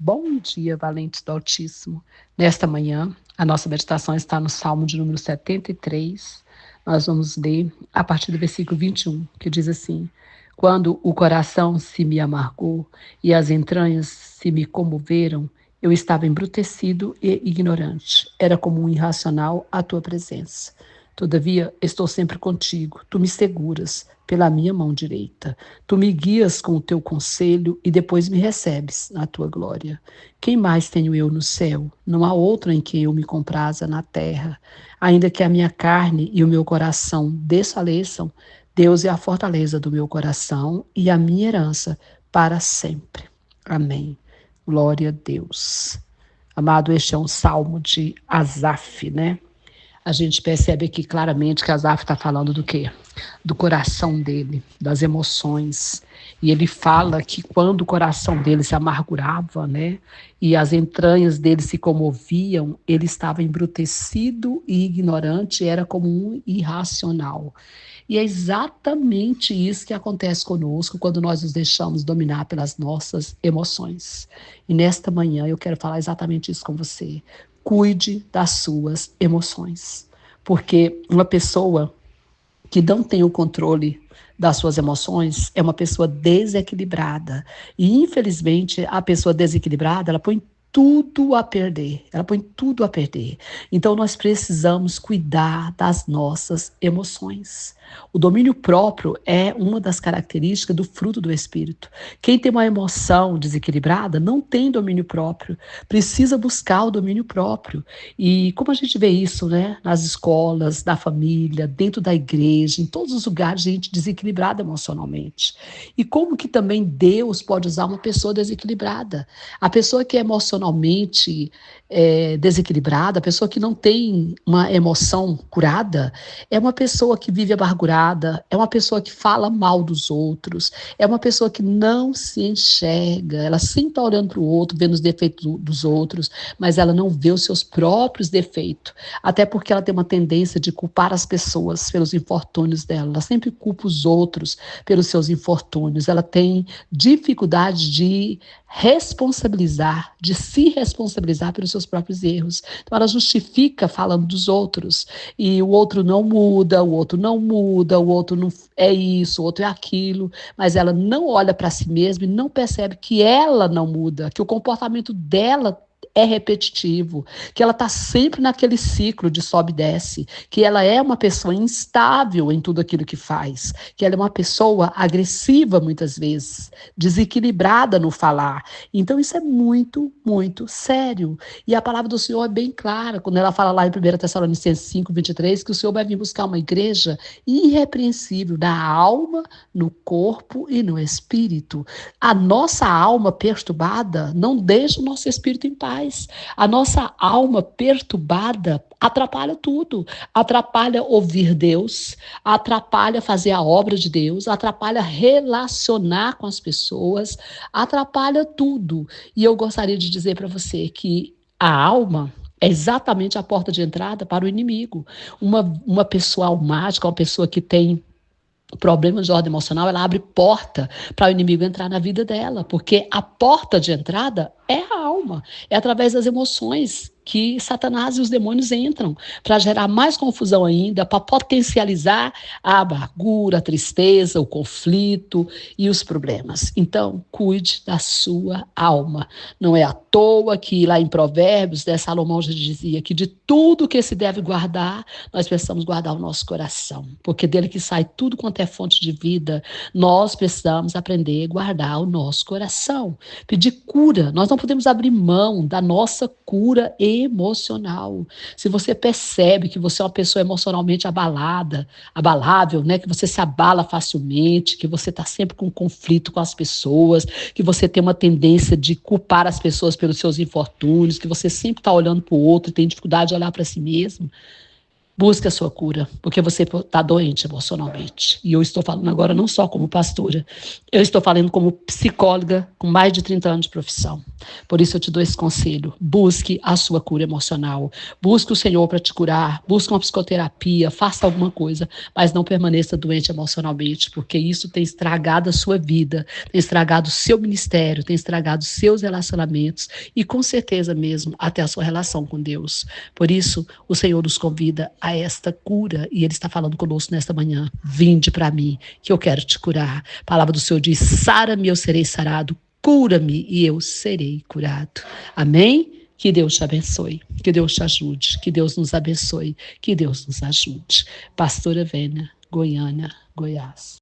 Bom dia, valentes do Altíssimo. Nesta manhã, a nossa meditação está no Salmo de número 73. Nós vamos ler a partir do versículo 21, que diz assim: Quando o coração se me amargou e as entranhas se me comoveram, eu estava embrutecido e ignorante. Era como um irracional à tua presença. Todavia, estou sempre contigo. Tu me seguras pela minha mão direita. Tu me guias com o teu conselho e depois me recebes na tua glória. Quem mais tenho eu no céu? Não há outro em que eu me compraza na terra. Ainda que a minha carne e o meu coração desfaleçam, Deus é a fortaleza do meu coração e a minha herança para sempre. Amém. Glória a Deus. Amado, este é um salmo de Asaf, né? A gente percebe aqui claramente que Asaf está falando do quê? Do coração dele, das emoções. E ele fala que quando o coração dele se amargurava, né, e as entranhas dele se comoviam, ele estava embrutecido e ignorante, era como um irracional. E é exatamente isso que acontece conosco quando nós nos deixamos dominar pelas nossas emoções. E nesta manhã eu quero falar exatamente isso com você. Cuide das suas emoções. Porque uma pessoa que não tem o controle das suas emoções é uma pessoa desequilibrada. E, infelizmente, a pessoa desequilibrada, ela põe tudo a perder. Ela põe tudo a perder. Então, nós precisamos cuidar das nossas emoções. O domínio próprio é uma das características do fruto do Espírito. Quem tem uma emoção desequilibrada não tem domínio próprio. Precisa buscar o domínio próprio. E como a gente vê isso, né? Nas escolas, na família, dentro da igreja, em todos os lugares, gente desequilibrada emocionalmente. E como que também Deus pode usar uma pessoa desequilibrada? A pessoa que é emocionalmente desequilibrada, a pessoa que não tem uma emoção curada, é uma pessoa que vive amargurada, é uma pessoa que fala mal dos outros, é uma pessoa que não se enxerga, ela sempre está olhando para o outro, vendo os defeitos dos outros, mas ela não vê os seus próprios defeitos, até porque ela tem uma tendência de culpar as pessoas pelos infortúnios dela, ela sempre culpa os outros pelos seus infortúnios, ela tem dificuldade de responsabilizar, de se responsabilizar pelos seus próprios erros. Então ela justifica falando dos outros, e o outro não muda, o outro não muda, o outro não é isso, o outro é aquilo, mas ela não olha para si mesma e não percebe que ela não muda, que o comportamento dela é repetitivo, que ela está sempre naquele ciclo de sobe e desce, que ela é uma pessoa instável em tudo aquilo que faz, que ela é uma pessoa agressiva muitas vezes, desequilibrada no falar. Então isso é muito, muito sério. E a palavra do Senhor é bem clara, quando ela fala lá em 1 Tessalonicenses 5:23, que o Senhor vai vir buscar uma igreja irrepreensível na alma, no corpo e no espírito. A nossa alma perturbada não deixa o nosso espírito em paz. A nossa alma perturbada atrapalha tudo. Atrapalha ouvir Deus, atrapalha fazer a obra de Deus, atrapalha relacionar com as pessoas, atrapalha tudo. E eu gostaria de dizer para você que a alma é exatamente a porta de entrada para o inimigo. Uma pessoa almática, uma pessoa que tem problemas de ordem emocional, ela abre porta para o inimigo entrar na vida dela, porque a porta de entrada é a alma, é através das emoções que Satanás e os demônios entram para gerar mais confusão ainda, para potencializar a amargura, a tristeza, o conflito e os problemas. Então, cuide da sua alma. Não é à toa que lá em Provérbios, Salomão já dizia que de tudo que se deve guardar, nós precisamos guardar o nosso coração, porque dele que sai tudo quanto é fonte de vida. Nós precisamos aprender a guardar o nosso coração, pedir cura. Nós não podemos abrir mão da nossa cura emocional. Se você percebe que você é uma pessoa emocionalmente abalável, né, que você se abala facilmente, que você está sempre com conflito com as pessoas, que você tem uma tendência de culpar as pessoas pelos seus infortúnios, que você sempre está olhando para o outro e tem dificuldade de olhar para si mesmo, Busque a sua cura, porque você está doente emocionalmente. E eu estou falando agora não só como pastora, eu estou falando como psicóloga com mais de 30 anos de profissão. Por isso eu te dou esse conselho. Busque a sua cura emocional. Busque o Senhor para te curar. Busque uma psicoterapia. Faça alguma coisa, mas não permaneça doente emocionalmente, porque isso tem estragado a sua vida, tem estragado o seu ministério, tem estragado os seus relacionamentos e com certeza mesmo até a sua relação com Deus. Por isso, o Senhor nos convida a esta cura e Ele está falando conosco nesta manhã. Vinde para mim, que eu quero te curar. A palavra do Senhor diz: sara-me, eu serei sarado. Cura-me e eu serei curado. Amém? Que Deus te abençoe, que Deus te ajude, que Deus nos abençoe, que Deus nos ajude. Pastora Vênia, Goiânia, Goiás.